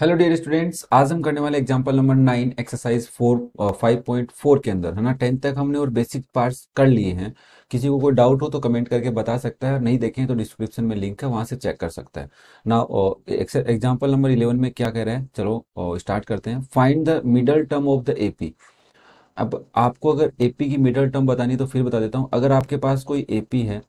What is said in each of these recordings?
Hello dear students, आज हम करने वाले एग्जांपल नंबर 9 एक्सरसाइज 5.4 के अंदर है ना। 10 तक हमने और बेसिक पार्ट्स कर लिए हैं। किसी को कोई डाउट हो तो कमेंट करके बता सकता है, नहीं देखें तो डिस्क्रिप्शन में लिंक है, वहां से चेक कर सकता है ना। एग्जांपल नंबर 11 में क्या कह रहा है, चलो स्टार्ट करते हैं। Find the middle term of the AP. अब आपको अगर एपी की मिडल टर्म बतानी तो फिर बता देता हूँ। अगर आपके पास कोई एपी है,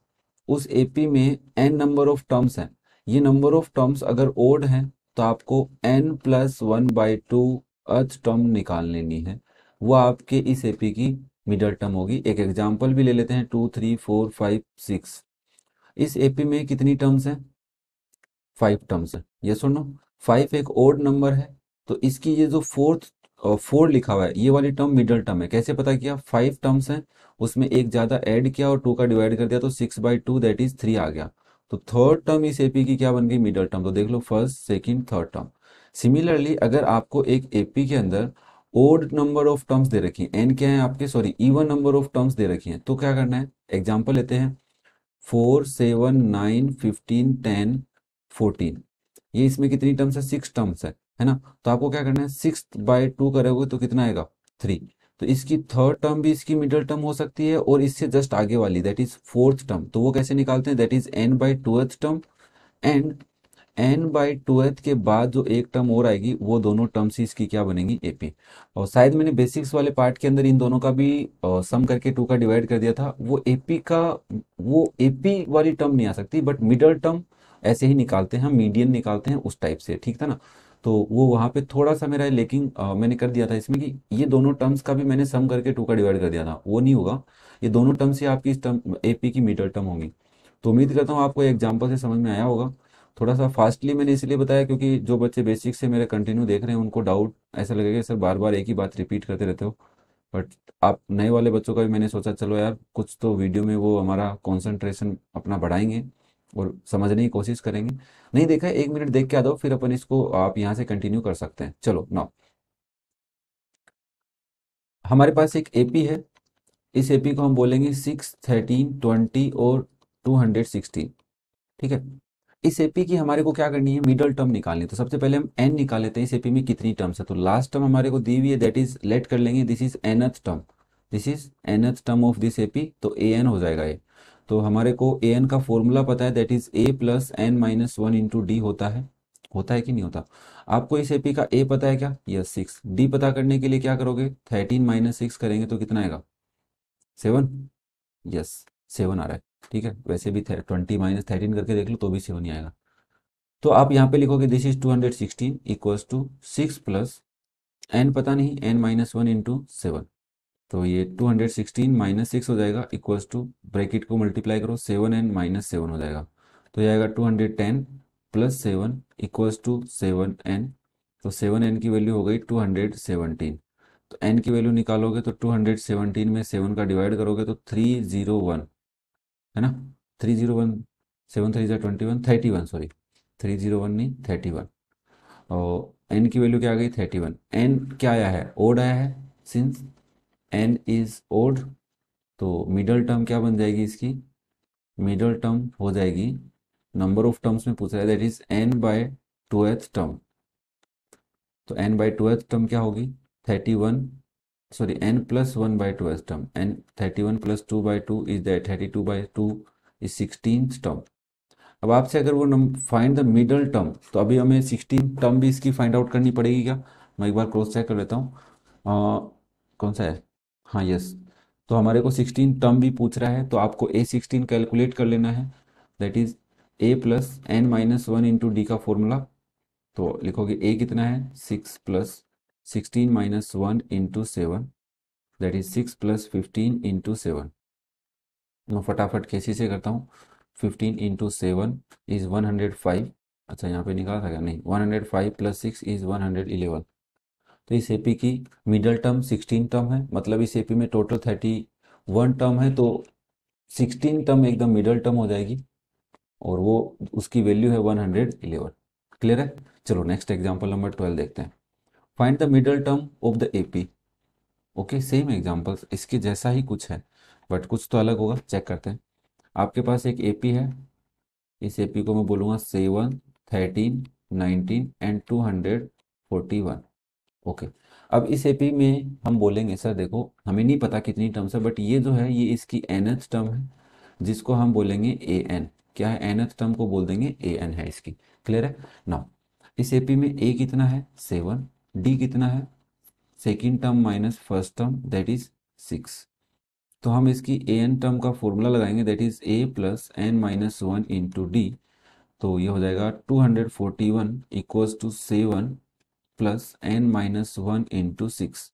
उस एपी में एन नंबर ऑफ टर्म्स हैं। ये नंबर ऑफ टर्म्स अगर ओड हैं तो आपको एन प्लस 1/2 अर्थ टर्म निकाल लेनी है। वो आपके इस एपी की मिडल टर्म होगी। एक एग्जांपल भी ले लेते हैं, 2 3 4 5 6। इस एपी में कितनी टर्म्स हैं? 5 टर्म्स है। ये सुनो, 5 एक ओड नंबर है, तो इसकी ये जो फोर्थ 4 लिखा हुआ है, ये वाली टर्म मिडल टर्म है। कैसे पता किया? 5 टर्म्स हैं, उसमें एक ज्यादा ऐड किया और 2 का डिवाइड कर दिया, तो 6/2 दैट इज 3 आ गया। तो थर्ड टर्म इस एपी की क्या बन गई? Middle term. तो देख लो, first second third term. Similarly अगर आपको एक एपी के अंदर ओड नंबर ऑफ टर्म्स दे रखी है, एन क्या है आपके, sorry even number of terms दे रखी है, तो क्या करना है? एग्जाम्पल लेते हैं, 4 7 9 15 10 14। ये इसमें कितनी टर्म्स है? 6 टर्म्स है ना। तो आपको क्या करना है, 6/2 करोगे तो कितना आएगा? 3। तो इसकी थर्ड टर्म भी इसकी मिडल टर्म हो सकती है, और इससे जस्ट आगे वाली दैट इज फोर्थ टर्म। तो वो कैसे निकालते हैं? That is n/2th term. And n/2th के बाद जो एक टर्म और आएगी, वो दोनों टर्म्स ही इसकी क्या बनेंगी? एपी। और शायद मैंने बेसिक्स वाले पार्ट के अंदर इन दोनों का भी सम करके 2 का डिवाइड कर दिया था। वो एपी का, वो एपी वाली टर्म नहीं आ सकती, बट मिडल टर्म ऐसे ही निकालते हैं हम, मीडियन निकालते हैं उस टाइप से, ठीक था ना। तो वो वहां पे थोड़ा सा मेरा लेकिन मैंने कर दिया था इसमें कि ये दोनों टर्म्स का भी मैंने सम करके 2 का डिवाइड कर दिया था, वो नहीं होगा। ये दोनों टर्म्स ही आपकी इस टर्म एपी की मिडल टर्म होंगी। तो उम्मीद करता हूँ आपको एग्जाम्पल से समझ में आया होगा। थोड़ा सा फास्टली मैंने इसलिए बताया क्योंकि जो बच्चे बेसिक से मेरे कंटिन्यू देख रहे हैं, उनको डाउट ऐसा लगेगा सर बार बार एक ही बात रिपीट करते रहते हो। बट आप नए वाले बच्चों का भी मैंने सोचा चलो यार, कुछ तो वीडियो में वो हमारा कंसंट्रेशन अपना बढ़ाएंगे और समझने की कोशिश करेंगे। नहीं देखा है, 1 मिनट देख के आ जाओ, फिर अपन इसको आप यहाँ से कंटिन्यू कर सकते हैं। चलो नाउ, हमारे पास एक एपी है। इस एपी को हम बोलेंगे 6 13 20 और 216। ठीक है। इस एपी की हमारे को क्या करनी है? मिडल टर्म निकालनी है। तो सबसे पहले हम एन निकाल लेते हैं। इस एपी में कितनी टर्म्स है? तो लास्ट टर्म हमारे को दी हुई है, दैट इज लेट कर लेंगे, this is nth term. This is nth term of this AP, तो ए एन हो जाएगा ये। तो हमारे को ए एन का फॉर्मूला पता है, that is a plus n-1 into d होता है। होता है कि नहीं होता? आपको इस एपी का ए पता है क्या? यस 6। डी पता करने के लिए क्या करोगे? 13 - 6 करेंगे तो कितना आएगा? 7। यस, 7 आ रहा है। ठीक है, वैसे भी 20 - 13 करके देख लो तो भी 7 ही आएगा। तो आप यहाँ पे लिखोगे this is 216 equals to 6 plus n पता नहीं, n-1 इंटू 7। तो ये 216 - 6 हो जाएगा इक्वल्स टू, ब्रैकेट को मल्टीप्लाई करो, 7n - 7 हो जाएगा। तो ये आएगा 210 प्लस 7 इक्वल्स टू 7n। तो 7n की वैल्यू हो गई 217। तो n की वैल्यू निकालोगे तो 217 में 7 का डिवाइड करोगे तो 301, है ना। 301, 7 3 21, 31, सॉरी 301 नहीं 31। और एन की वैल्यू क्या आ गई? 31। एन क्या आया है? ओड आया है। सिंस एन इज ओड, तो मिडल टर्म क्या बन जाएगी इसकी? मिडल टर्म हो जाएगी, नंबर ऑफ टर्म्स में पूछा है, दैट इज n/2th टर्म। तो n/2th टर्म क्या होगी? 31, sorry n+1/2th term. n 31 plus 2/2 is that 32/2 is 16th term. अब आपसे अगर वो फाइंड द मिडल टर्म, तो अभी हमें 16 टर्म भी इसकी फाइंड आउट करनी पड़ेगी क्या? मैं एक बार क्रॉस चेक कर लेता हूँ। कौन सा है? हाँ यस। तो हमारे को 16 टर्म भी पूछ रहा है, तो आपको A16 कैलकुलेट कर लेना है, that is a plus n-1 into d का फॉर्मूला। तो लिखोगे a कितना है? 6 plus 16 - 1 into 7, that is 6 plus 15 into 7। मैं फटाफट कैसे से करता हूँ। 15 × 7 इज 105। अच्छा यहाँ पे निकाला था क्या? नहीं, 105 प्लस 6 इज 111। तो इस एपी की मिडल टर्म 16 टर्म है, मतलब इस एपी में टोटल 31 टर्म है, तो 16 टर्म एकदम मिडल टर्म हो जाएगी, और वो उसकी वैल्यू है 111। क्लियर है? चलो नेक्स्ट एग्जाम्पल नंबर 12 देखते हैं। Find the middle term of the AP. Okay, same examples, इसके जैसा ही कुछ है, बट कुछ तो अलग होगा, चेक करते हैं। आपके पास एक एपी है। इस एपी को मैं बोलूँगा 7 13 19 एंड 200 41। ओके। अब इस एपी में हम बोलेंगे सर देखो हमें नहीं पता कितनी टर्म्स है, बट ये जो है ये इसकी nth टर्म है जिसको हम बोलेंगे ए एन। क्या है? nth टर्म को बोल देंगे ए एन है इसकी। क्लियर है ना? इस एपी में ए कितना है 7, डी कितना है second term minus first term that is 6। तो हम इसकी ए एन टर्म का फॉर्मूला लगाएंगे that is a plus n minus one into d. तो ये हो जाएगा 241 equals to 7 plus n minus one into six.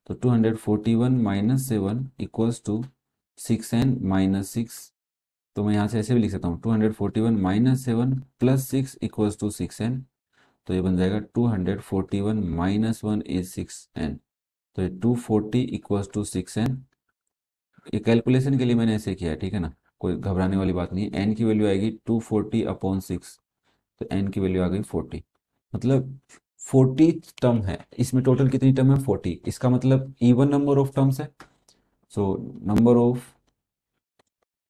तो 241 माइनस 7 इक्वल्स टू 6n-6। तो मैं यहाँ से ऐसे भी लिख सकता हूँ 241 minus 7 plus 6 equals to 6n। तो ये बन जाएगा 241 माइनस 1 इज 6n। तो ये 240 इक्वल्स टू 6n। ये कैलकुलेशन के लिए मैंने ऐसे किया है, ठीक है ना, कोई घबराने वाली बात नहीं है। n की वैल्यू आएगी 240/6। तो n की वैल्यू आ गई 40। मतलब 40 टर्म है इसमें। टोटल कितनी टर्म है 40। इसका मतलब इवन नंबर ऑफ टर्म्स है। So number of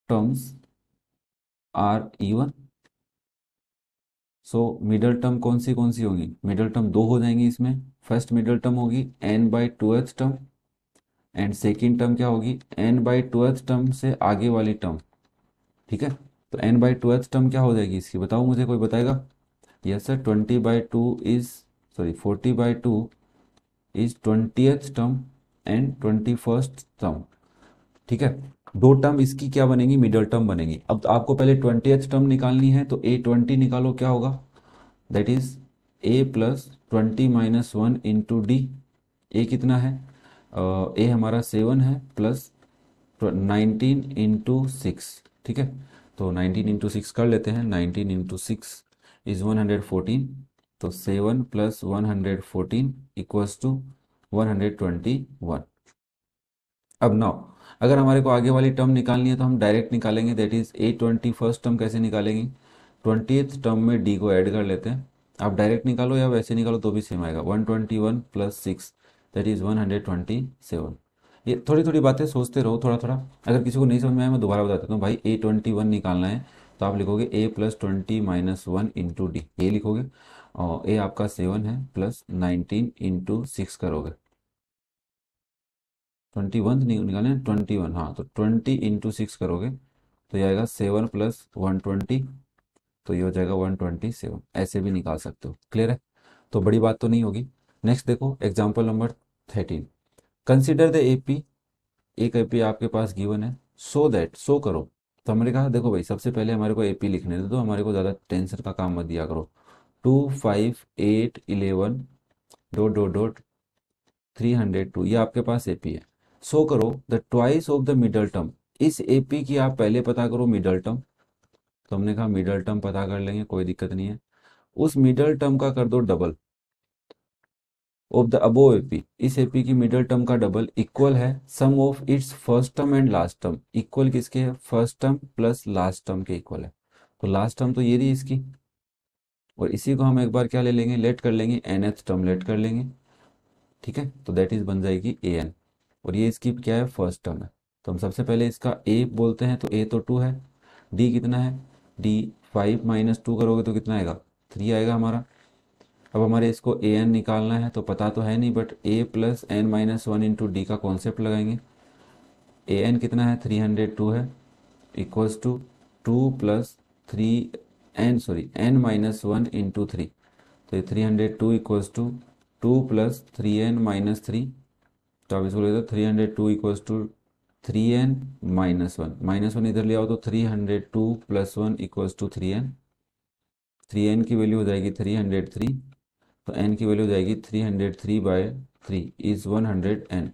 terms are even. So middle term कौन सी होगी? मिडल टर्म दो हो जाएंगी इसमें। फर्स्ट मिडल टर्म होगी n/2th term, and second term क्या होगी n/2th टर्म से आगे वाली टर्म। ठीक है, तो n/2th टर्म क्या हो जाएगी इसकी? बताओ मुझे, कोई बताएगा? Yes sir, 20/2 is sorry 40/2 is 20th term and 21st term. ठीक है, दो टर्म इसकी क्या बनेगी? मिडल टर्म बनेगी। अब तो आपको पहले 20th टर्म निकालनी है, तो A20 निकालो, क्या होगा? That is A plus 20-1 into d. A कितना है? ए हमारा 7 है प्लस 19 इंटू 6। ठीक है, तो 19 इंटू 6 कर लेते हैं। 19 इंटू 6 इज 114। तो 7 प्लस 114 इक्वल्स टू 121। अब नाउ अगर हमारे को आगे वाली टर्म निकालनी है तो हम डायरेक्ट निकालेंगे। दैट इज A21 टर्म कैसे निकालेंगे? 20th टर्म में डी को ऐड कर लेते हैं। आप डायरेक्ट निकालो या वैसे निकालो तो भी सेम आएगा। 121 + 6 दैट इज 127। ये थोड़ी थोड़ी बातें सोचते रहो थोड़ा थोड़ा। अगर किसी को नहीं समझ में आया मैं दोबारा बता देता हूँ भाई। A21 निकालना है तो आप लिखोगे A प्लस 20-1 इंटू डी, ये लिखोगे। और ए आपका 7 है प्लस 19 इंटू 6 करोगे। 21 निकालें 21, हाँ, तो 20 इंटू 6 करोगे तो ये आएगा 7 प्लस 120। तो ये हो जाएगा 127। ऐसे भी निकाल सकते हो। क्लियर है? तो बड़ी बात तो नहीं होगी। नेक्स्ट देखो example number 13। Consider the AP. एक एपी आपके पास गिवन है। सो दैट, सो करो। तो हमने कहा देखो भाई सबसे पहले हमारे को एपी लिखने दे, तो हमारे को ज़्यादा टेंशन का काम मत दिया करो। 2, 5, 8, 11 डॉट डॉट डॉट 302 ये आपके पास एपी है। सो करो the twice of the middle term. इस एपी की आप पहले पता करो मिडल टर्म। तो हमने कहा मिडल टर्म पता कर लेंगे, कोई दिक्कत नहीं है। उस मिडल टर्म का कर दो double of the above AP. इस एपी की मिडल टर्म का डबल इक्वल है sum of its first term and last term. Equal किसके है? First term plus last term के इक्वल है। तो लास्ट टर्म तो ये रही इसकी, और इसी को हम एक बार क्या ले लेंगे? लेट कर लेंगे, nth टर्म लेट कर लेंगे। ठीक है, तो दैट इज बन जाएगी ए एन। और ये इसकी क्या है? फर्स्ट टर्म है। तो हम सबसे पहले इसका ए बोलते हैं, तो ए तो 2 है। डी कितना है? डी 5-2 करोगे तो कितना आएगा? 3 आएगा हमारा। अब हमारे इसको ए एन निकालना है, तो पता तो है नहीं, but a plus n minus one into d का कॉन्सेप्ट लगाएंगे। ए एन कितना है? 302 है, इक्वल्स टू 2 प्लस 3 तो ये 302 इक्वल्स टू 2 प्लस 3n-3। तो आप इसको ले दो 302 इक्वल्स टू 3n-1। -1 इधर ले आओ तो 302 + 1 इक्वल्स टू 3n। 3n की वैल्यू हो जाएगी 303। तो n की वैल्यू हो जाएगी 303/3 इज 100n।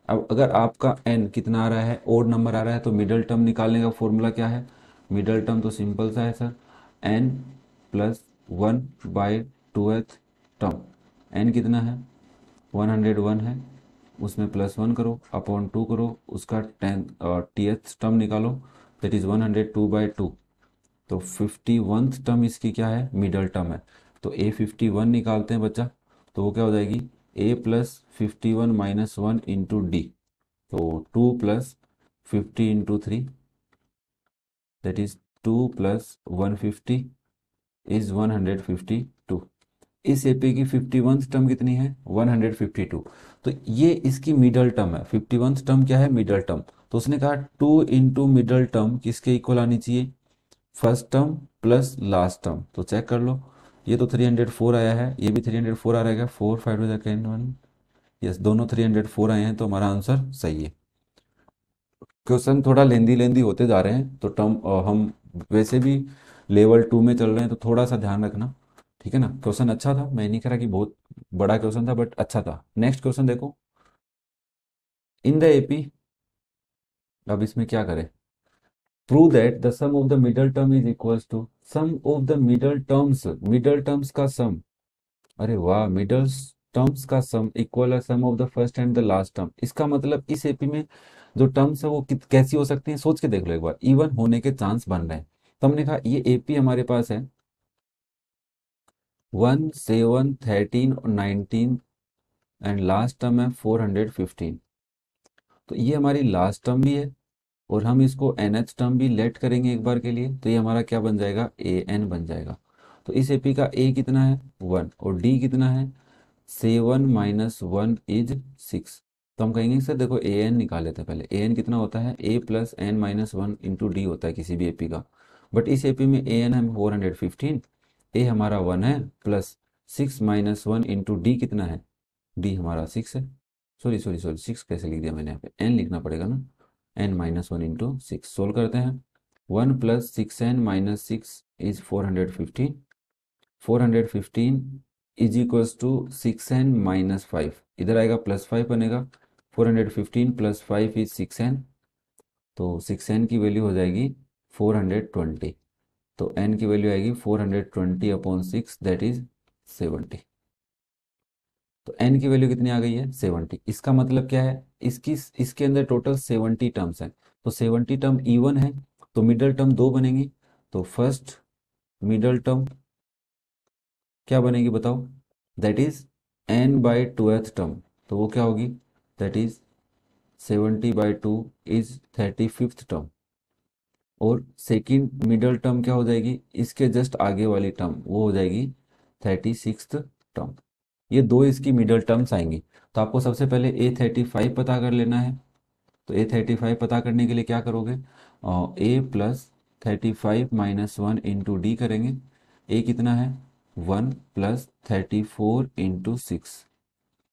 अब अगर आपका n कितना आ रहा है? ओड नंबर आ रहा है, तो मिडल टर्म निकालने का फॉर्मूला क्या है? मिडल टर्म तो सिंपल सा है sir, n plus 1/2th term. n कितना है? 101 है, उसमें +1 करो अपॉन 2 करो, उसका 10th टर्म निकालो दैट इज 102/2। तो 51th टर्म इसकी क्या है? मिडल टर्म है। तो A51 निकालते हैं बच्चा, तो वो क्या हो जाएगी? A plus 51-1 into d. तो 2 plus 50 into 3 that is 2 plus 150 is 152। इस एपी की 51st टर्म कितनी है 152। तो ये इसकी मिडल टर्म है। 51st टर्म क्या है मिडल टर्म। तो उसने कहा 2 इंटू मिडल टर्म किसके इक्वल आनी चाहिए first term plus last term. तो चेक कर लो ये तो 304 आया है ये भी 304 आ रहेगा 4 5 1 यस दोनों 304 आए हैं तो हमारा आंसर सही है। क्वेश्चन थोड़ा लेंदी लेंदी होते जा रहे हैं तो टर्म हम वैसे भी लेवल 2 में चल रहे हैं तो थोड़ा सा ध्यान रखना ठीक है ना। क्वेश्चन अच्छा था मैं नहीं कह रहा कि बहुत बड़ा क्वेश्चन था बट अच्छा था। नेक्स्ट क्वेश्चन देखो इन द एपी। अब इसमें क्या करें prove that the sum of the middle term is equals to sum of the middle terms का सम। अरे वाह मिडल टर्म्स का सम इक्वल है sum of the first and the last term. इसका मतलब इस एपी में जो टर्म्स है वो कैसी हो सकती हैं सोच के देख लो एक बार इवन होने के चांस बन रहे हैं। तो हमने कहा ये एपी हमारे पास है 1 7 13 और 19 एंड लास्ट टर्म है 415। तो ये हमारी लास्ट टर्म भी है और हम इसको nth टर्म भी लेट करेंगे एक बार के लिए तो ये हमारा क्या बन जाएगा an बन जाएगा। तो इस एपी का a कितना है 1 और d कितना है 7 माइनस 1 इज 6। तो हम कहेंगे सर देखो ए एन निकाल लेते हैं पहले ए एन कितना होता है a plus n minus one into d होता है किसी भी एपी का। बट इस एपी में ए एन है 415 ए हमारा 1 है प्लस 6 माइनस 1 इंटू डी कितना है डी हमारा 6 है। सॉरी सॉरी सॉरी 6 कैसे लिख दिया मैंने यहाँ पे एन लिखना पड़ेगा ना एन माइनस 1 इंटू 6 सोल्व करते हैं 1 plus 6n minus 6 is 415 415 is equals to 6n minus 5 इधर आएगा प्लस 5 बनेगा 415 प्लस 5 इज 6n। तो 6n की वैल्यू हो जाएगी 420। तो n की वैल्यू आएगी 420 अपॉन 6 दैट इज 70। तो n की वैल्यू कितनी आ गई है 70। इसका मतलब क्या है इसके अंदर टोटल 70 टर्म्स हैं। तो 70 टर्म इवन है तो मिडल टर्म दो बनेंगी। तो फर्स्ट मिडल टर्म क्या बनेगी बताओ that is n by 2th term. तो वो क्या होगी that is 70/2 is 35th term. और सेकंड मिडल टर्म क्या हो जाएगी इसके जस्ट आगे वाली टर्म वो हो जाएगी 36th टर्म। ये दो इसकी मिडल टर्म्स आएंगी। तो आपको सबसे पहले A35 पता कर लेना है। तो A35 पता करने के लिए क्या करोगे a plus 35 minus 1 into D करेंगे। a कितना है 1 प्लस 34 इंटू 6।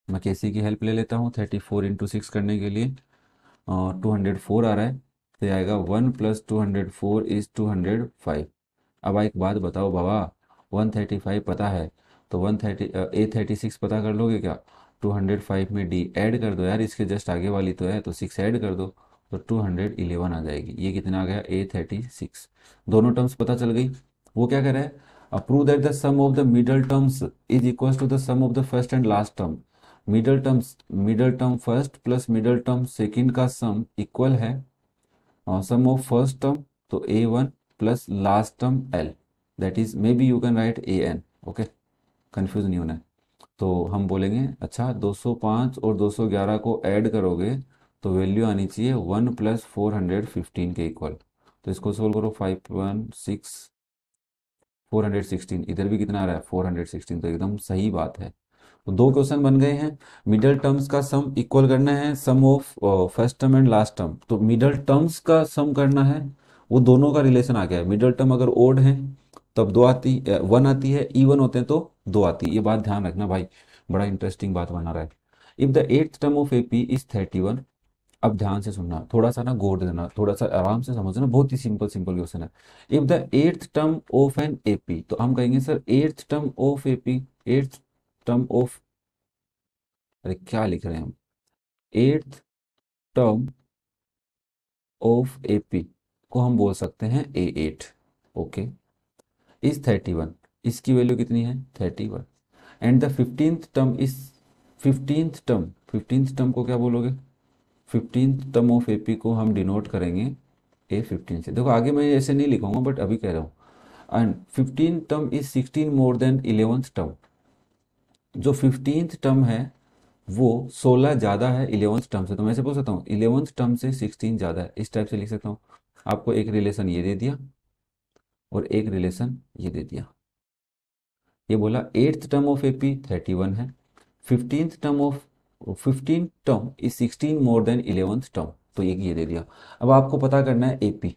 मैं कैसी की हेल्प ले लेता हूँ 34 इंटू 6 करने के लिए 204 आ रहा है। तो ये आएगा 1 प्लस 204 इज 205। अब एक बात बताओ बाबा 135 पता है तो 130 A36 पता कर लोगे क्या 205 में डी ऐड कर दो यार इसके जस्ट आगे वाली तो है तो 6 ऐड कर दो तो 211 आ जाएगी। ये कितना आ गया A36। दोनों टर्म्स पता चल गई। वो क्या कर रहा है prove that the sum of the middle terms is equal to the sum of the first and last term. Middle term first plus middle term second का सम इक्वल है सम ऑफ फर्स्ट टर्म तो A1 plus last term L that is may be you can write AN। Okay confuse नहीं होना है। तो हम बोलेंगे अच्छा 205 और 211 को ऐड करोगे तो वैल्यू आनी चाहिए 1 प्लस 415 के इक्वल। तो इसको सोल्व करो 516 416 इधर भी कितना आ रहा है 416 तो एकदम सही बात है। तो दो क्वेश्चन बन गए हैं। मिडल टर्म्स का सम इक्वल करना है sum of first term and last term. तो मिडल टर्म्स का सम करना है वो दोनों का रिलेशन आ गया है। मिडल टर्म अगर ओड है तब दो आती 1 आती है इवन होते हैं तो दो आती है। ये बात ध्यान रखना भाई बड़ा इंटरेस्टिंग बात बना रहा है। If the eighth term of AP is 31। अब ध्यान से सुनना थोड़ा सा ना गौर देना थोड़ा सा आराम से समझना बहुत ही सिंपल सिंपल क्वेश्चन है। If the eighth term of an AP तो हम कहेंगे sir eighth term of AP eighth term of अरे क्या लिख रहे हैं हम एट्थ टर्म ऑफ एपी को हम बोल सकते हैं A8। ओके इज 31 इसकी वैल्यू कितनी है 31 and the 15th term is 15th term को क्या बोलोगे 15th टर्म ऑफ एपी को हम डिनोट करेंगे A15 से। देखो आगे मैं ऐसे नहीं लिखूंगा बट अभी कह रहा हूँ and 15th term is 16 more than 11th term. जो 15th टर्म है वो 16 ज़्यादा है 11th टर्म से। तो मैं ऐसे बोल सकता हूँ 11th टर्म से 16 ज़्यादा है इस टाइप से लिख सकता हूँ। आपको एक रिलेशन ये दे दिया और एक रिलेशन ये दे दिया। ये बोला एट्थ टर्म ऑफ एपी 31 है, 15 term is 16 more than 11th term, तो ये दे दिया। अब आपको पता करना है एपी।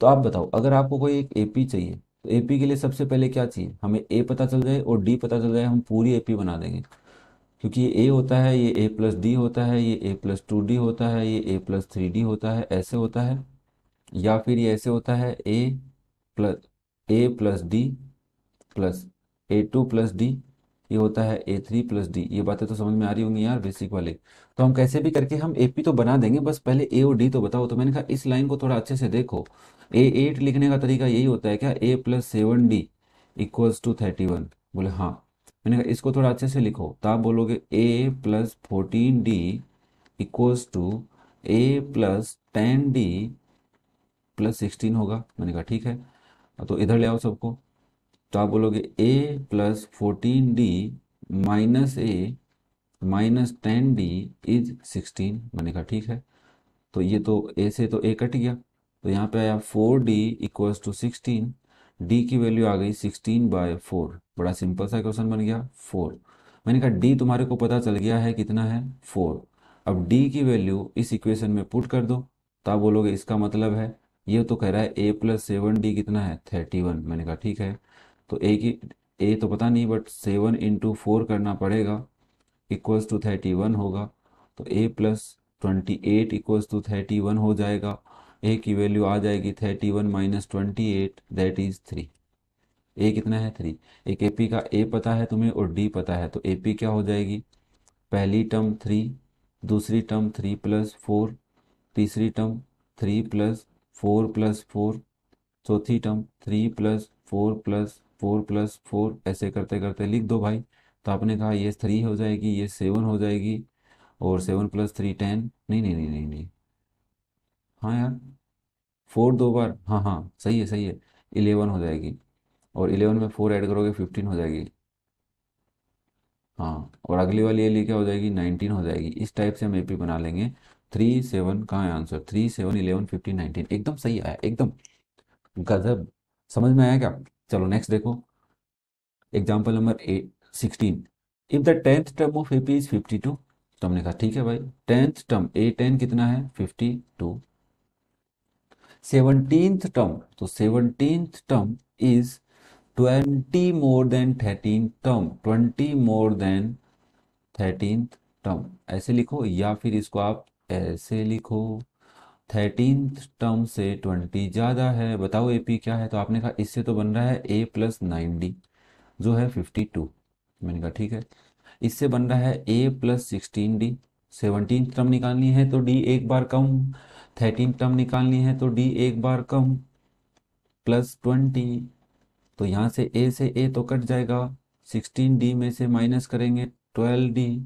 तो आप बताओ, अगर आपको कोई एक एपी चाहिए तो एपी के लिए सबसे पहले क्या चाहिए, हमें ए पता चल जाए और डी पता चल जाए, हम पूरी एपी बना देंगे। क्योंकि ये ए होता है, ये ए प्लस डी होता है, ये ए प्लस 2 डी होता है, ये ए प्लस 3 डी होता है, ऐसे होता है। या फिर ये ऐसे होता है, a plus d plus A2 plus d, ये होता है A3 प्लस डी। ये बातें तो समझ में आ रही होंगी यार, बेसिक वाले। तो हम कैसे भी करके हम एपी तो बना देंगे, बस पहले ए और डी तो बताओ। तो मैंने कहा इस लाइन को थोड़ा अच्छे से देखो। A8 लिखने का तरीका यही होता है क्या, A+7D=31। बोले हाँ। मैंने कहा इसको थोड़ा अच्छे से लिखो, तो आप बोलोगे A+14D=A+10D+16 होगा। मैंने कहा ठीक है, तो इधर ले आओ सबको। तो आप बोलोगे A+14D -A -10D=16। मैंने कहा ठीक है। तो ये तो ए से तो ए कट गया, तो यहाँ पे आया 4D=16। डी की वैल्यू आ गई 16/4। बड़ा सिंपल सा क्वेश्चन बन गया 4। मैंने कहा डी तुम्हारे को पता चल गया है कितना है 4। अब डी की वैल्यू इस इक्वेशन में पुट कर दो। तो आप बोलोगे इसका मतलब है, ये तो कह रहा है A+7D कितना है 31। मैंने कहा ठीक है। तो ए तो पता नहीं, बट 7 × 4 करना पड़ेगा, =31 होगा। तो A+28=31 हो जाएगा। ए की वैल्यू आ जाएगी 31 - 28, दैट इज 3। ए कितना है 3। एक एपी का ए पता है तुम्हें और डी पता है, तो एपी क्या हो जाएगी, पहली टर्म 3, दूसरी टर्म 3+4, तीसरी टर्म 3+4+4, चौथी टर्म 3+4+4+4, ऐसे करते करते लिख दो भाई। तो आपने कहा ये 3 हो जाएगी, ये 7 हो जाएगी, और 7 + 3 10। नहीं नहीं नहीं नहीं नहीं, हाँ यार, 4 दो बार, हाँ हाँ सही है सही है, 11 हो जाएगी। और 11 में 4 ऐड करोगे 15 हो जाएगी। हाँ, और अगली वाली ये क्या हो जाएगी, 19 हो जाएगी। इस टाइप से हम एपी बना लेंगे। 3 7 कहाँ है आंसर, 3 7 11 15 19, एकदम सही आया एकदम, गजब। समझ में आया क्या। चलो नेक्स्ट देखो, example number 16। If the tenth term of AP is 52। तो हमने कहा ठीक है भाई, टेंथ टर्म A10 कितना है 52। सेवनटीन्थ टर्म, तो seventeenth term is 20 more than 13 term, 20 more than 13th term, ऐसे लिखो। या फिर इसको आप ऐसे लिखो, 13th टर्म से 20 ज़्यादा है, बताओ एपी क्या है। तो आपने कहा इससे तो बन रहा है A+9D जो है 52। मैंने कहा ठीक है। इससे बन रहा है A+16D। 17th टर्म निकालनी है तो डी एक बार कम, 13th टर्म निकालनी है तो डी एक बार कम, +20। तो यहाँ से ए से ए तो कट जाएगा, 16D में से माइनस करेंगे 12D,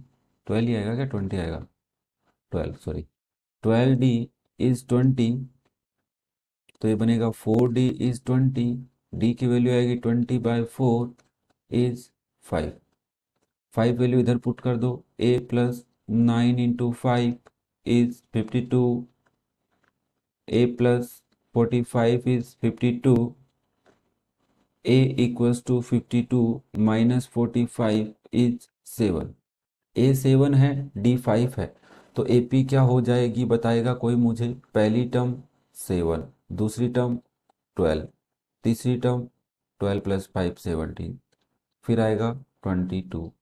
12 ही आएगा क्या 20 आएगा, 12 सॉरी, 12D=20। तो ये बनेगा 4D=20, डी की वैल्यू आएगी 20/4 इज 5। 5 वैल्यू इधर पुट कर दो, A+9 × 5 is 52, A+45 is 52, A=52 -45 is 7। ए 7 है, डी 5 है, तो ए पी क्या हो जाएगी बताएगा कोई मुझे। पहली टर्म 7, दूसरी टर्म 12, तीसरी टर्म 12 + 5 17, फिर आएगा 22।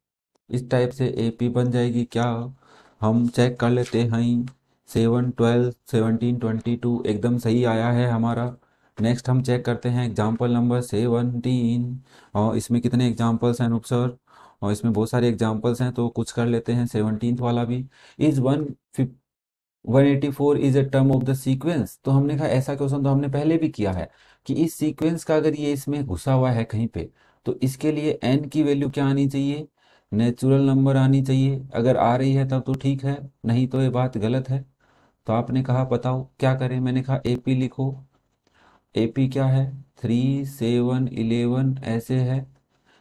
इस टाइप से ए पी बन जाएगी क्या, हम चेक कर लेते हैं। 7 12 17 22 एकदम सही आया है हमारा। नेक्स्ट हम चेक करते हैं एग्जाम्पल नंबर 17। और इसमें कितने एग्जाम्पल्स हैं अनुप सर, और इसमें बहुत सारे एग्जाम्पल्स हैं, तो कुछ कर लेते हैं। 17th वाला भी, is 184 is a term of the sequence. तो हमने कहा ऐसा क्वेश्चन तो हमने पहले भी किया है कि इस सीक्वेंस का अगर ये इसमें घुसा हुआ है कहीं पे, तो इसके लिए n की वैल्यू क्या आनी चाहिए, नेचुरल नंबर आनी चाहिए। अगर आ रही है तब तो ठीक है, नहीं तो ये बात गलत है। तो आपने कहा बताओ क्या करें, मैंने कहा एपी लिखो। एपी क्या है, 3 7 11 ऐसे है।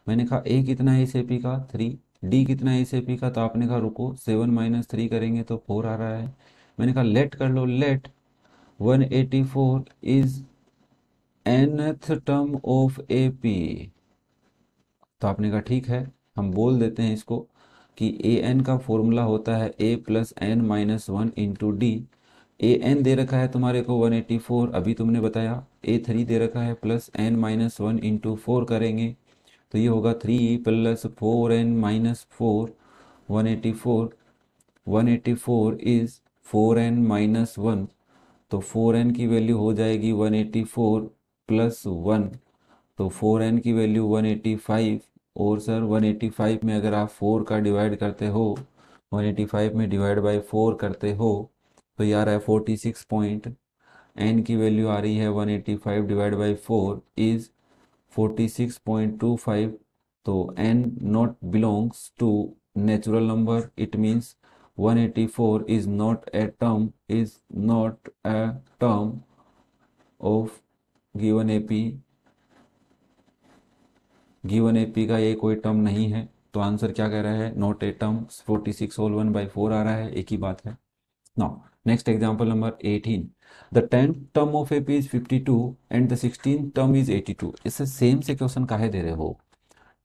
मैंने कहा ए कितना है इस एपी का 3, डी कितना है इस एपी का, तो आपने कहा रुको 7 - 3 करेंगे तो 4 आ रहा है। मैंने कहा लेट कर लो, let 184 is nth term of AP. तो आपने कहा ठीक है, हम बोल देते हैं इसको कि ए एन का फॉर्मूला होता है a plus n minus one into d. A n दे रखा है तुम्हारे को 184, अभी तुमने बताया। ए थ्री दे रखा है plus n minus one into four करेंगे तो ये होगा 3 plus 4n minus 4, 184। 184 is 4n minus one, तो 4n की वैल्यू हो जाएगी 184 प्लस वन, तो 4n की वैल्यू 185। और सर 185 में अगर आप 4 का डिवाइड करते हो, 185 में डिवाइड बाय 4 करते हो तो ये आ रहा है 46 पॉइंट। n की वैल्यू आ रही है 185 डिवाइड बाई 4 इज 46.25। तो n not belongs to natural number, it means 184 is not a term, is not a term of given AP. Given AP का ये कोई टर्म नहीं है, तो आंसर क्या कह रहा है, नॉट ए टर्म। 46 होल 1/4 आ रहा है, एक ही बात है। Now next example number 18। The 10th term of AP is 52 and the 16th term is 82। इससे सेम से क्वेश्चन काहे दे रहे हो।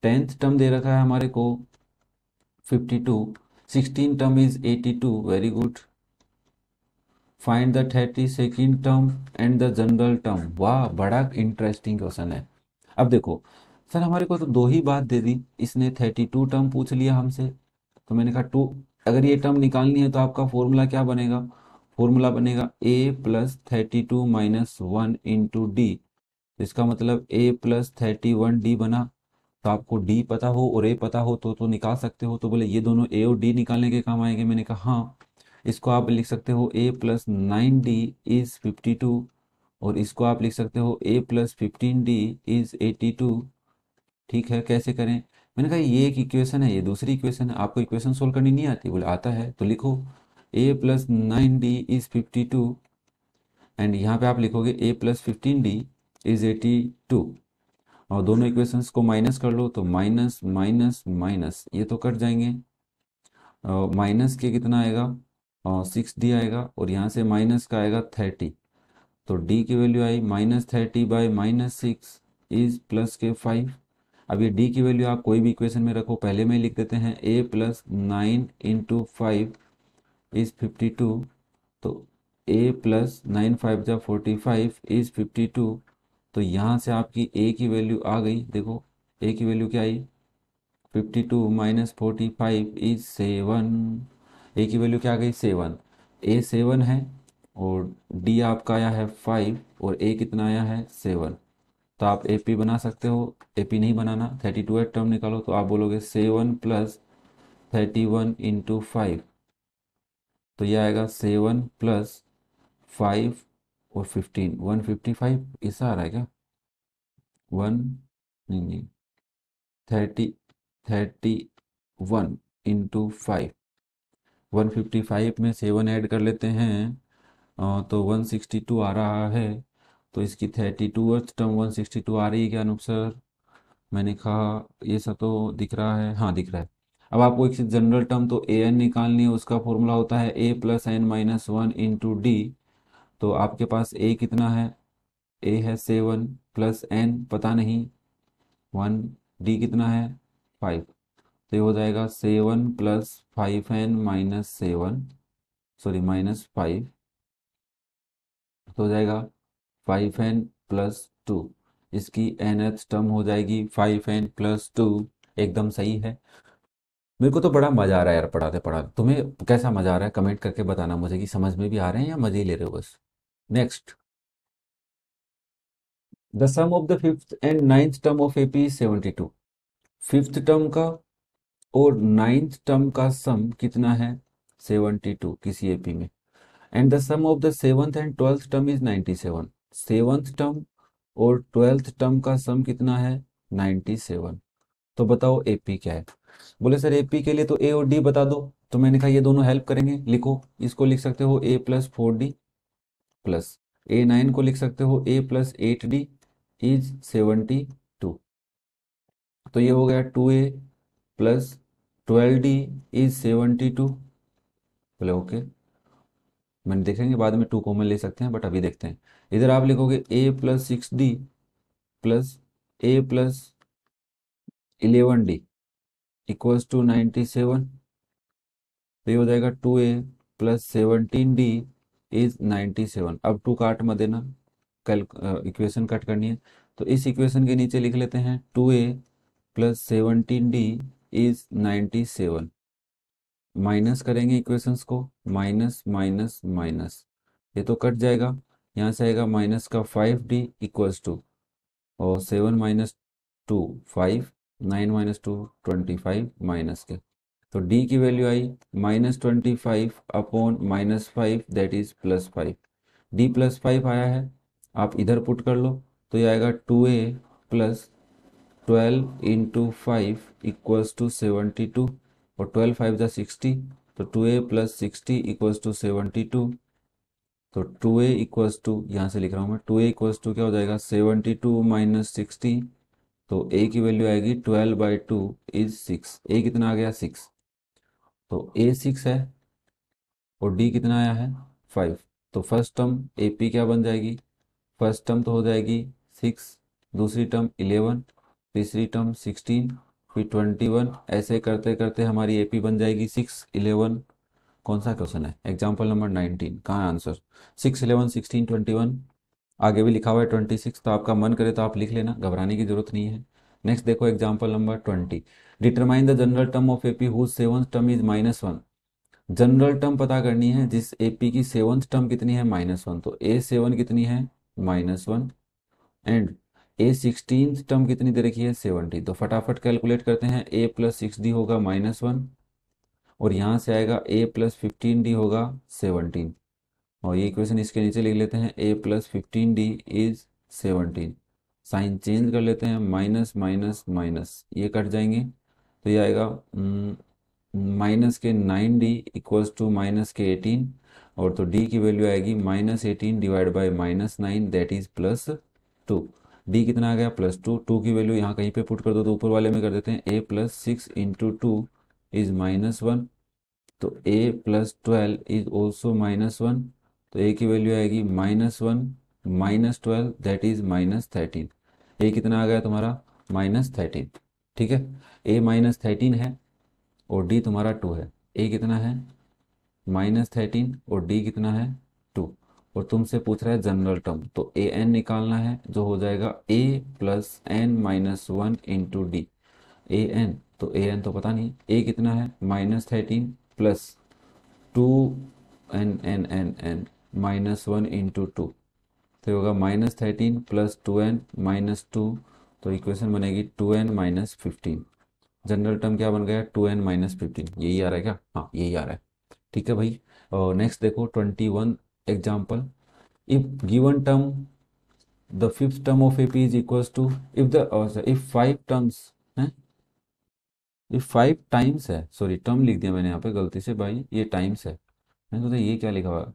10th टर्म दे रखा है हमारे को 52, 16th term is 82, very good. Find the 32nd term and the general term. वाह, बड़ा इंटरेस्टिंग क्वेश्चन है। अब देखो सर, हमारे को तो दो ही बात दे दी, इसने 32 टर्म पूछ लिया हमसे, तो मैंने कहा टू, अगर ये टर्म निकालनी है तो आपका फॉर्मूला क्या बनेगा, फॉर्मूला बनेगा a plus 32 minus one into d. इसका मतलब ए प्लस 31 डी बना। तो आपको डी पता हो और ए पता हो तो निकाल सकते हो। तो बोले ये दोनों ए और डी निकालने के काम आएंगे। मैंने कहा हाँ, इसको आप लिख सकते हो ए प्लस 9d इज 52, और इसको आप लिख सकते हो ए प्लस 15d इज 82। ठीक है, कैसे करें। मैंने कहा ये एक इक्वेशन है, ये दूसरी इक्वेशन है, आपको इक्वेशन सोल्व करनी नहीं आती, बोले आता है तो लिखो ए प्लस 9d इज 52, एंड यहाँ पे आप लिखोगे ए प्लस 15d इज 82, और दोनों इक्वेशंस को माइनस कर लो तो माइनस माइनस माइनस ये तो कट जाएंगे। माइनस के कितना आएगा, 6d आएगा, और यहाँ से माइनस का आएगा 30। तो d की वैल्यू आई -30/-6 इज प्लस के 5। अब ये d की वैल्यू आप कोई भी इक्वेशन में रखो, पहले में लिख देते हैं a प्लस 9 इंटू 5 इज 52। तो a प्लस 9 5 जा 45 इज 52। तो यहाँ से आपकी a की वैल्यू आ गई, देखो a की वैल्यू क्या आई, 52 माइनस 45 इज 7। a की वैल्यू क्या आ गई, 7। a 7 है और d आपका आया है 5 और a कितना आया है 7। तो आप AP बना सकते हो, AP नहीं बनाना, 32 टर्म निकालो तो आप बोलोगे 7 प्लस 31 इंटू 5। तो ये आएगा 7 प्लस 5 और 15, 155 ऐसा आ रहा है क्या, वन नहीं नहीं 31 इंटू 5, 155 में 7 ऐड कर लेते हैं तो 162 आ रहा है। तो इसकी 32th टर्म 162 आ रही है क्या अनूप सर। मैंने कहा ये सब तो दिख रहा है, हाँ दिख रहा है। अब आपको एक जनरल टर्म तो ए एन निकालनी है, उसका फॉर्मूला होता है a plus n minus one into d. तो आपके पास ए कितना है, ए है 7 प्लस एन पता नहीं 1, डी कितना है 5। तो ये हो जाएगा 7 प्लस 5n-7, सॉरी -5, तो हो जाएगा 5n प्लस 2। इसकी nth टर्म हो जाएगी 5n प्लस 2। एकदम सही है। मेरे को तो बड़ा मजा आ रहा है यार पढ़ाते पढ़ाते। तुम्हें कैसा मजा आ रहा है, कमेंट करके बताना मुझे कि समझ में भी आ रहे हैं या मजे ही ले रहे हो बस। Next, the sum of the fifth and ninth term of AP is 72। Fifth term का और नाइन्थ टर्म का सम कितना है 72 किसी एपी में, and the sum of the seventh and twelfth term is 97। Seventh term और ट्वेल्थ टर्म का sum कितना है 97। तो बताओ एपी क्या है। बोले सर एपी के लिए तो ए और डी बता दो। तो मैंने कहा ये दोनों हेल्प करेंगे, लिखो इसको लिख सकते हो ए प्लस 4d प्लस A9 को लिख सकते हो ए प्लस 8d इज 72। तो ये हो गया 2a प्लस 12d इज 72। बोले ओके, मैंने देखेंगे बाद में 2 कॉमन ले सकते हैं, बट अभी देखते हैं। इधर आप लिखोगे a plus 6d plus a plus 11D equals to 97, तो ये हो जाएगा 2A प्लस 17D इज 97। अब टू काट मत देना, कल इक्वेशन कट करनी है, तो इस इक्वेशन के नीचे लिख लेते हैं 2A plus 17D is 97। Minus करेंगे इक्वेशंस को, माइनस माइनस माइनस, ये तो कट जाएगा, यहाँ से आएगा माइनस का 5D इक्वल्स टू, और 7 माइनस 2 5, 9 माइनस 2 25 माइनस के, तो D की value I -25 upon -5 that is +5। D +5 आया है, आप इधर पुट कर लो, तो ये आएगा 2A plus 12 into 5 equals to 72, और 12 5 जा 60, तो 2A प्लस 60 इक्वल्स टू 72, तो 2A इक्वल्स टू, यहाँ से लिख रहा हूँ मैं, 2A इक्वल्स टू क्या हो जाएगा 72 माइनस 60, तो A की वैल्यू आएगी 12/2 इज 6। A कितना आ गया 6, तो A 6 है और D कितना आया है 5, तो फर्स्ट टर्म AP क्या बन जाएगी, फर्स्ट टर्म तो हो जाएगी 6, दूसरी टर्म 11, तीसरी टर्म 16, फिर 21, ऐसे करते करते हमारी AP बन जाएगी 6 11। कौन सा क्वेश्चन है, एग्जाम्पल नंबर 19, कहाँ है आंसर, 6 11 16 21, आगे भी लिखा हुआ है 26, तो आपका मन करे तो आप लिख लेना, घबराने की जरूरत नहीं है। नेक्स्ट देखो example number 20, determine the general term of AP whose seventh term is -1। General term पता करनी है जिस एपी की सेवंथ टर्म कितनी है -1, तो A7 कितनी है -1, एंड A16 टर्म कितनी दे रखी है 70, तो फटाफट कैलकुलेट करते हैं, A प्लस 6D होगा -1, और यहाँ से आएगा A प्लस 15D होगा 17, और ये इक्वेशन इसके नीचे लिख लेते हैं, A plus 15D is 17, sign change कर लेते हैं, माइनस माइनस माइनस ये कट जाएंगे, तो ये आएगा माइनस के 9D इक्वल्स टू माइनस के 18, और तो D की वैल्यू आएगी -18 divide by -9 that is +2। D कितना आ गया +2, 2 की वैल्यू यहाँ कहीं पे पुट कर दो, तो ऊपर वाले में कर देते हैं, A प्लस 6 इंटू 2 इज -1, तो A प्लस 12 इज ऑल्सो -1, तो A की वैल्यू आएगी -1 -12 दैट इज -13। A कितना आ गया तुम्हारा -13, ठीक है, A -13 है और D तुम्हारा 2 है, A कितना है -13 और D कितना है 2, और तुमसे पूछ रहा है जनरल टर्म, तो AN निकालना है, जो हो जाएगा A plus n-1 into D. AN, तो AN तो पता नहीं, A कितना है -13 प्लस 2n -1 इंटू 2, तो ये होगा -13 प्लस 2n माइनस 2, तो इक्वेशन बनेगी 2n - 15। जनरल टर्म क्या बन गया 2n - 15, यही आ रहा है क्या, हाँ यही आ रहा है, ठीक है भाई। और नेक्स्ट देखो 21 example, if given term the fifth term of AP is equals to, if 5 terms हैं, इफ 5 टाइम्स है, सॉरी टर्म लिख दिया मैंने यहाँ पे गलती से भाई, ये टाइम्स है, मैंने सोचा ये क्या लिखा हुआ है,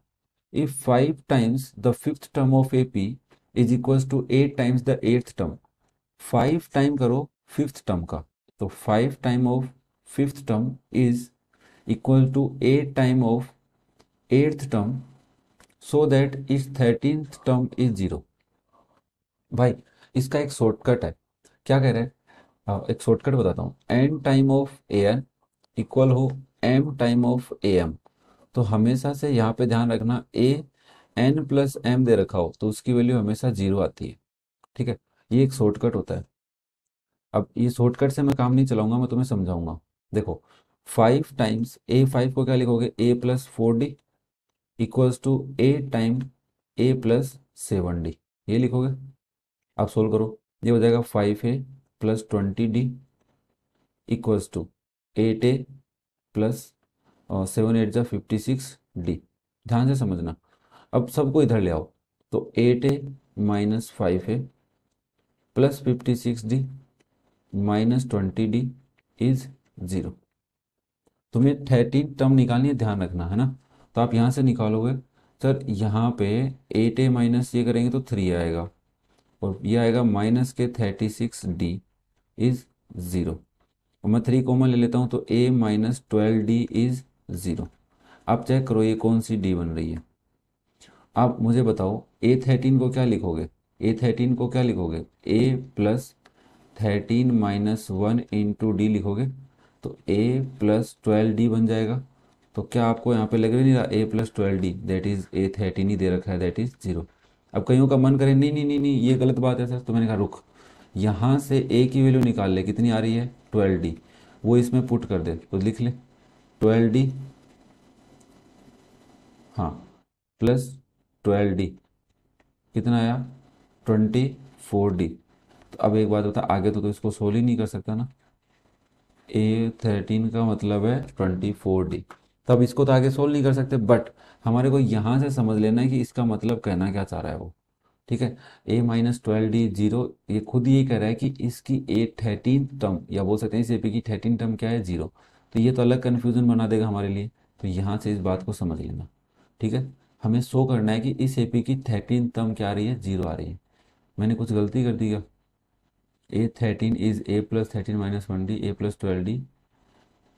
if 5 times the fifth term of AP is equals to 8 times the eighth term, 5 time करो फिफ्थ टर्म का, तो 5 time of fifth term is equal to 8 time of eighth term, so that is 13th term is 0। भाई इसका एक shortcut है, क्या कह रहे हैं, एक शॉर्टकट बताता हूँ, n time of an equal हो m टाइम ऑफ am, तो हमेशा से यहाँ पे ध्यान रखना, a n प्लस m दे रखा हो तो उसकी वैल्यू हमेशा 0 आती है, ठीक है, ये एक शॉर्टकट होता है। अब ये शॉर्टकट से मैं काम नहीं चलाऊंगा, मैं तुम्हें समझाऊंगा, देखो 5 टाइम्स A5 को क्या लिखोगे, a plus 4D equals to a time a plus 7D, ये लिखोगे, आप सोल्व करो, ये हो जाएगा 5A plus 20D equals to 8A plus 7 8 जा 56D, ध्यान से समझना, अब सबको इधर ले आओ, तो 8A minus 5A plus 56D minus 20D is 0। तुम्हें 13 टर्म निकालनी है, ध्यान रखना है ना, तो आप यहाँ से निकालोगे, सर यहाँ पे 8A माइनस ये करेंगे तो 3 आएगा, और ये आएगा माइनस के 36D इज 0, और मैं 3 कॉमन ले लेता हूँ, तो A माइनस 12D इज 0। आप चेक करो ये कौन सी D बन रही है, आप मुझे बताओ A13 को क्या लिखोगे, A13 को क्या लिखोगे, A plus 13 minus 1 into D लिखोगे तो ए प्लस 12 डी बन जाएगा। तो क्या आपको यहाँ पे लग नहीं रहा a plus 12 d that is a 13 ही दे रखा है दैट इज 0। अब कईयों का मन करे नहीं नहीं नहीं नहीं ये गलत बात है सर, तो मैंने कहा रुक, यहाँ से ए की वैल्यू निकाल ले, कितनी आ रही है 12 डी, वो इसमें पुट कर दे तो लिख ले 12 डी, हाँ, प्लस 12 डी कितना आया 24 डी। तो अब एक बात बता, आगे तो इसको सोल्व ही नहीं कर सकता ना, ए 13 का मतलब है 24 डी, तब इसको तो आगे सोल्व नहीं कर सकते, बट हमारे को यहाँ से समझ लेना है कि इसका मतलब कहना क्या चाह रहा है वो। ठीक है, ए माइनस 12 डी जीरो, ये खुद ये कह रहा है कि इसकी ए 13 टर्म, या बोल सकते हैं इस एपी की 13 टर्म क्या है 0। तो ये तो अलग कन्फ्यूजन बना देगा हमारे लिए, तो यहाँ से इस बात को समझ लेना। ठीक है, हमें शो करना है कि इस एपी की 13 टर्म क्या आ रही है 0 आ रही है। मैंने कुछ गलती कर दी क्या, ए 13 is a plus 13 - 1 D A plus 12 D,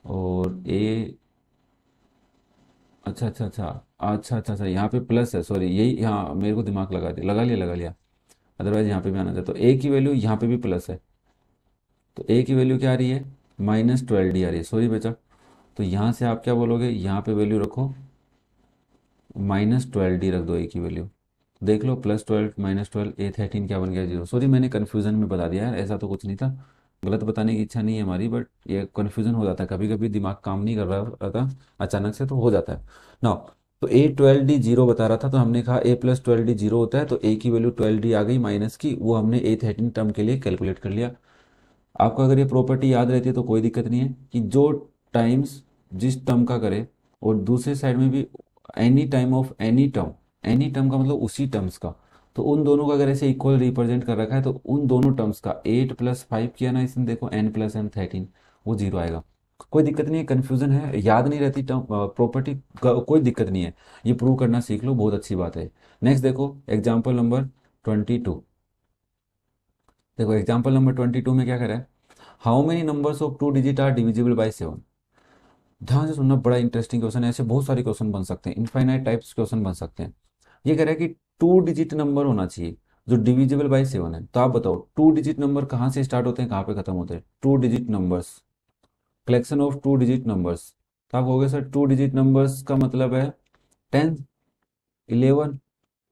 और ए, अच्छा अच्छा अच्छा अच्छा अच्छा अच्छा, यहाँ पे प्लस है, सॉरी यही, हाँ मेरे को दिमाग लगा लिया, अदरवाइज यहाँ पे भी आना चाहिए। तो ए की वैल्यू यहाँ पे भी प्लस है, तो ए की वैल्यू क्या आ रही है -12 डी आ रही है, सॉरी बेटा। तो यहाँ से आप क्या बोलोगे, यहाँ पे वैल्यू रखो -12 डी रख दो ए की वैल्यू, देख लो +12 -12 ए 13 क्या बन गया 0। सॉरी मैंने कन्फ्यूजन में बता दिया यार, ऐसा तो कुछ नहीं था, गलत बताने की इच्छा नहीं है हमारी, बट ये कन्फ्यूजन हो जाता है कभी कभी, दिमाग काम नहीं कर रहा रहता अचानक से, तो हो जाता है ना। तो ए 12 डी 0 बता रहा था, तो हमने कहा ए प्लस 12 डी 0 होता है, तो ए की वैल्यू 12 डी आ गई माइनस की, वो हमने ए 13 टर्म के लिए कैलकुलेट कर लिया। आपको अगर ये प्रॉपर्टी याद रहती है तो कोई दिक्कत नहीं है कि जो टाइम्स जिस टर्म का करे, और दूसरे साइड में भी any time of any term, any term का मतलब उसी टर्म्स का, तो उन दोनों का अगर ऐसे इक्वल रिप्रेजेंट कर रखा है तो उन दोनों टर्म्स का 8 + 5 किया ना इसने, देखो n + n 13, वो 0 आएगा। कोई दिक्कत नहीं है, कन्फ्यूजन है, याद नहीं रहती टर्म प्रॉपर्टी, कोई दिक्कत नहीं है, ये प्रूव करना सीख लो, बहुत अच्छी बात है। नेक्स्ट देखो एग्जाम्पल नंबर 22। देखो एग्जाम्पल नंबर 22 में क्या करें, how many numbers of 2 digit are divisible by 7। ध्यान से सुनना, बड़ा इंटरेस्टिंग क्वेश्चन है, ऐसे बहुत सारे क्वेश्चन बन सकते हैं, इनफाइनाइट टाइप्स क्वेश्चन बन सकते हैं। ये कह रहा है कि 2 डिजिट नंबर होना चाहिए जो डिविजिबल बाय 7 है। तो आप बताओ 2 डिजिट नंबर कहाँ से स्टार्ट होते हैं कहाँ पे खत्म होते हैं, 2 digit numbers, collection of 2 digit numbers. तो आप कहोगे सर 2 डिजिट नंबर्स का मतलब है 10, 11,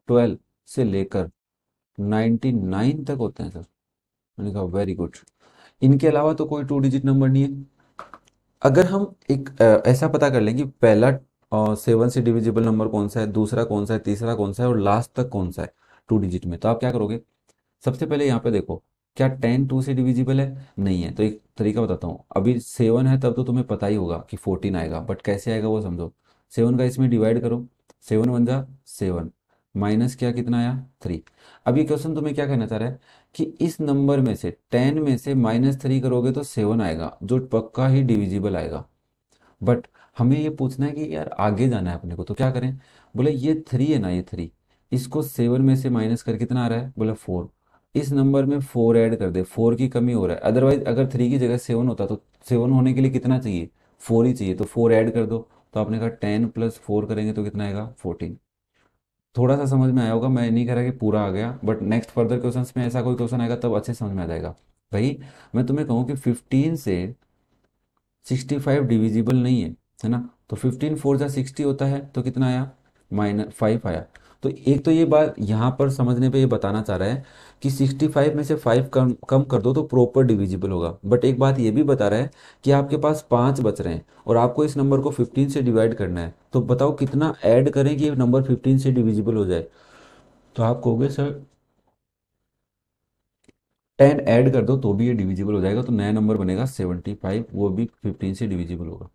12 से लेकर 99 तक होते हैं सर। मैंने कहा वेरी गुड, इनके अलावा तो कोई 2 डिजिट नंबर नहीं है। अगर हम एक ऐसा पता कर लें कि पहला 7 से डिविजिबल नंबर कौन सा है, दूसरा कौन सा है, तीसरा कौन सा है, और लास्ट तक कौन सा है 2 डिजिट में, तो आप क्या करोगे, सबसे पहले यहाँ पे देखो क्या 10 2 से डिविजिबल है, नहीं है, तो एक तरीका बताता हूँ, अभी 7 है तब तो तुम्हें पता ही होगा कि 14 आएगा, बट कैसे आएगा वो समझो। 7 का इसमें डिवाइड करो, 7 × 1 = 7, माइनस क्या कितना आया 3। अब ये क्वेश्चन तुम्हें क्या कहना चाह रहा है कि इस नंबर में से 10 में से -3 करोगे तो 7 आएगा, जो पक्का ही डिविजिबल आएगा। बट हमें ये पूछना है कि यार आगे जाना है अपने को, तो क्या करें, बोले ये 3 है ना, ये 3, इसको 7 में से माइनस कर कितना आ रहा है, बोले 4, इस नंबर में 4 ऐड कर दे, 4 की कमी हो रहा है, अदरवाइज अगर 3 की जगह 7 होता तो 7 होने के लिए कितना चाहिए 4 ही चाहिए, तो 4 ऐड कर दो। तो आपने कहा 10 + 4 करेंगे तो कितना आएगा 14। थोड़ा सा समझ में आया होगा, मैं नहीं कह रहा कि पूरा आ गया, बट नेक्स्ट फर्दर क्वेश्चंस में ऐसा कोई क्वेश्चन आएगा तब अच्छे समझ में आ जाएगा। भाई मैं तुम्हें कहूँ कि 15 से 65 डिविजिबल नहीं है ना, तो 15 × 4 = 60 होता है, तो कितना आया -5 आया। तो एक तो ये बात यहाँ पर समझने पे ये बताना चाह रहा है कि 65 में से 5 कम कम कर दो तो प्रॉपर डिविजिबल होगा, बट एक बात ये भी बता रहा है कि आपके पास 5 बच रहे हैं और आपको इस नंबर को 15 से डिवाइड करना है, तो बताओ कितना ऐड करें कि ये नंबर 15 से डिविजिबल हो जाए। तो आप कहोगे सर 10 ऐड कर दो तो भी ये डिविजिबल हो जाएगा, तो नया नंबर बनेगा 75, वो भी 15 से डिविजिबल होगा।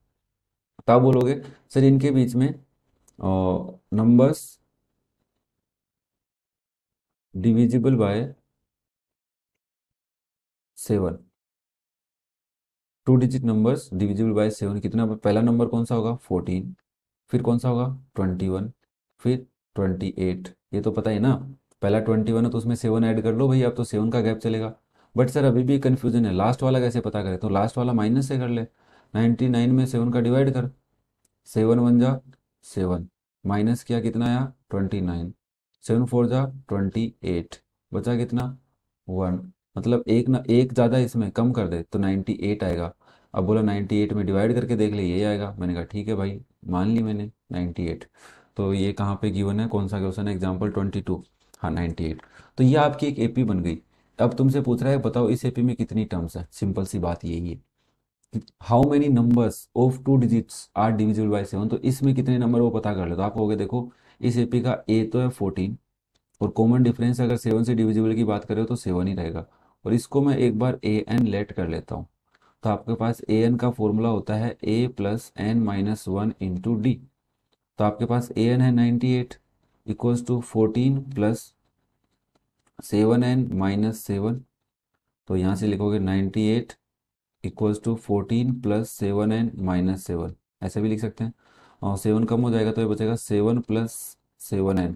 तो आप बोलोगे सर इनके बीच में numbers divisible by 7, 2 digit numbers divisible by 7 कितना, पहला नंबर कौन सा होगा 14, फिर कौन सा होगा 21, फिर 28, ये तो पता ही ना, पहला 21 है तो उसमें 7 ऐड कर लो भाई, अब तो 7 का गैप चलेगा। बट सर अभी भी कन्फ्यूजन है, लास्ट वाला कैसे पता करें, तो लास्ट वाला माइनस से कर ले, 99 में 7 का डिवाइड कर, 7 × 1 = 7, माइनस किया कितना आया 29, 7 × 4 = 28, बचा कितना 1, मतलब एक ना एक ज़्यादा इसमें कम कर दे तो 98 आएगा। अब बोला 98 में डिवाइड करके देख ले ये आएगा। मैंने कहा ठीक है भाई, मान ली मैंने 98। तो ये कहाँ पे गिवन है, कौन सा क्वेश्चन है, एग्जाम्पल 22। हाँ 98। तो ये आपकी एक एपी बन गई। अब तुमसे पूछ रहा है बताओ इस एपी में कितनी टर्म्स है। सिंपल सी बात यही है, how many numbers of two digits are divisible by 7। तो इसमें कितने नंबर वो पता कर ले। तो आप कहोगे देखो इस एपी का ए तो है 14, और कॉमन डिफरेंस अगर 7 से डिविजिबल की बात करें तो 7 ही रहेगा। और इसको मैं एक बार ए एन लेट कर लेता हूँ। तो आपके पास ए एन का फॉर्मूला होता है a plus n minus one into d. तो आपके पास ए एन है 98 equals to 14 plus 7n minus 7। तो यहाँ से लिखोगे 98 equals to 14 plus 7n minus 7, ऐसे भी लिख सकते हैं। और 7 कम हो जाएगा तो ये बचेगा 7 प्लस 7n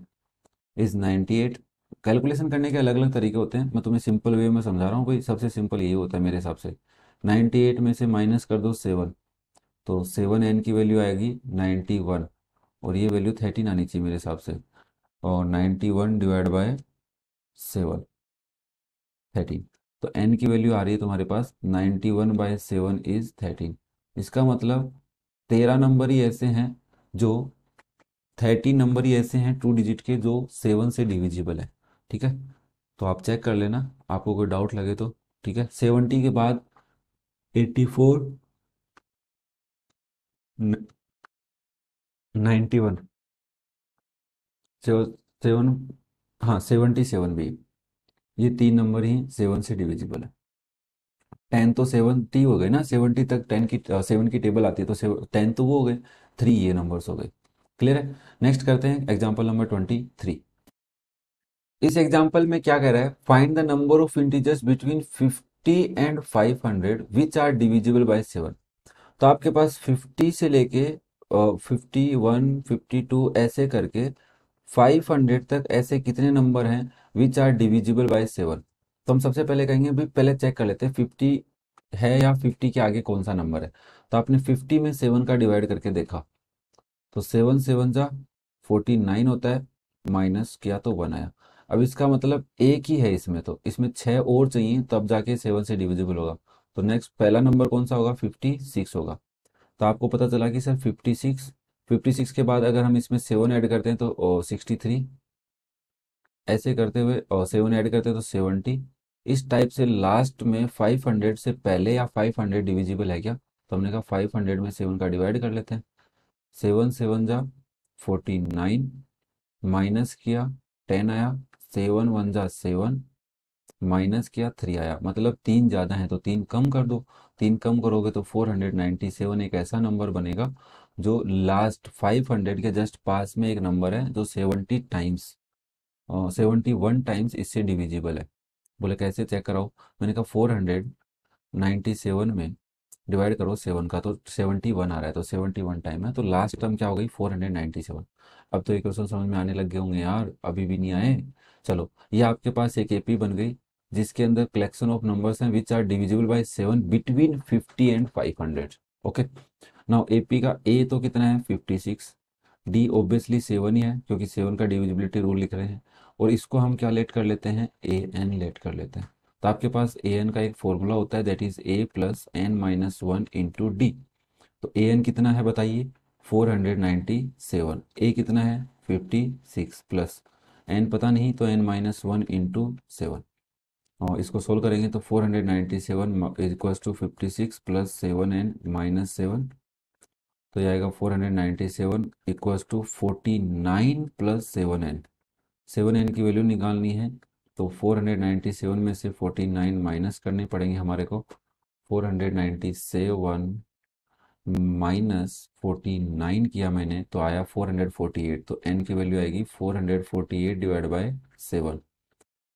इज 98। कैलकुलेशन करने के अलग अलग तरीके होते हैं, मैं तुम्हें सिंपल वे में समझा रहा हूँ भाई। सबसे सिंपल यही होता है मेरे हिसाब से। 98 में से माइनस कर दो 7, तो 7n की वैल्यू आएगी 91, और ये वैल्यू 13 आनी चाहिए मेरे हिसाब से। और 91 डिवाइड बाय 7, 13। तो n की वैल्यू आ रही है तुम्हारे पास 91/7 इज 13। इसका मतलब 13 नंबर ही ऐसे हैं जो 13 नंबर ही ऐसे हैं टू डिजिट के जो 7 से डिविजिबल है। ठीक है, तो आप चेक कर लेना आपको कोई डाउट लगे तो। ठीक है, 70 के बाद 84, 91, 7, हाँ 77 भी, ये तीन नंबर ही 7 से डिविजिबल है। 10 तो 70 हो गए ना, 70 तक 10 की 7 की टेबल आती है, तो 10 तो वो हो गए, 3 ये नंबर्स हो गए। क्लियर है। नेक्स्ट करते हैं एग्जाम्पल नंबर 23। इस एग्जाम्पल में क्या कह रहा है, find the number of integers between 50 and 500 which are divisible by 7। तो आपके पास 50 से लेके 51 52 ऐसे करके 500 तक ऐसे कितने नंबर हैं विच आर डिविजिबल बाय 7। तो हम सबसे पहले कहेंगे भी, पहले चेक कर लेते हैं 50 है या 50 के आगे कौन सा नंबर है। तो आपने 50 में 7 का डिवाइड करके देखा, तो 7 7 जा 49 होता है, माइनस किया तो 1 आया। अब इसका मतलब एक ही है इसमें, तो इसमें 6 और चाहिए तब जाके 7 से डिविजिबल होगा। तो नेक्स्ट पहला नंबर कौन सा होगा, 56 होगा। तो आपको पता चला कि सर 56, 56 के बाद अगर हम इसमें 7 ऐड करते हैं तो 63, ऐसे करते हुए और 7 ऐड करते हैं तो 70। इस टाइप से लास्ट में 500 से पहले या 500 डिविजिबल है क्या। तो हमने कहा 500 में 7 का डिवाइड कर लेते हैं। 7 7 जा 49, माइनस किया 10 आया, 7 1 जा 7, माइनस किया 3 आया। मतलब 3 ज़्यादा है तो 3 कम कर दो। 3 कम करोगे तो 497 एक ऐसा नंबर बनेगा जो लास्ट 500 के जस्ट पास में एक नंबर है जो 70 टाइम्स 71 टाइम्स इससे डिविजिबल है। बोले कैसे चेक कराओ। मैंने कहा 497 में डिवाइड करो 7 का, तो 71 आ रहा है, तो 71 टाइम है, तो लास्ट टर्म क्या हो गई 497। अब तो ये क्वेश्चन समझ में आने लग गए होंगे यार, अभी भी नहीं आए। चलो, ये आपके पास एक एपी बन गई जिसके अंदर कलेक्शन ऑफ नंबर्स हैं which are divisible by 7 between 50 and 500। Okay, now AP का ए तो कितना है 56, डी ऑब्वियसली 7 ही है क्योंकि 7 का डिविजिबिलिटी रूल लिख रहे हैं, और इसको हम क्या लेट कर लेते हैं, ए एन लेट कर लेते हैं। तो आपके पास ए एन का एक फॉर्मूला होता है that is a plus n minus one into d. तो ए एन कितना है बताइए, 497। ए कितना है 56 प्लस एन पता नहीं तो एन माइनस वन इंटू 7। और इसको सोल्व करेंगे तो 497 equals to 56 plus 7n minus 7। तो ये आएगा 497 equals to 49 plus 7n। 7n की वैल्यू निकालनी है तो 497 में से 49 माइनस करने पड़ेंगे हमारे को। 497 माइनस 49 किया मैंने तो आया 448। तो n की वैल्यू आएगी 448 डिवाइड बाय 7।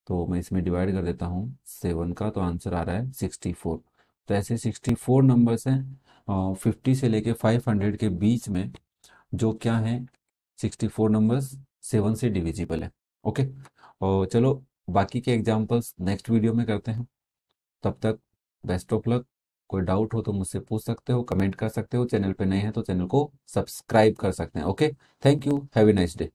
तो मैं इसमें डिवाइड कर देता हूँ 7 का, तो आंसर आ रहा है 64। तो ऐसे 64 नंबर्स हैं 50 से लेके 500 के बीच में जो क्या है 64 नंबर्स 7 से डिविजिबल है। ओके, और चलो बाकी के एग्जांपल्स नेक्स्ट वीडियो में करते हैं। तब तक बेस्ट ऑफ लक। कोई डाउट हो तो मुझसे पूछ सकते हो, कमेंट कर सकते हो, चैनल पे नए हैं तो चैनल को सब्सक्राइब कर सकते हैं। Okay, thank you, have a nice day.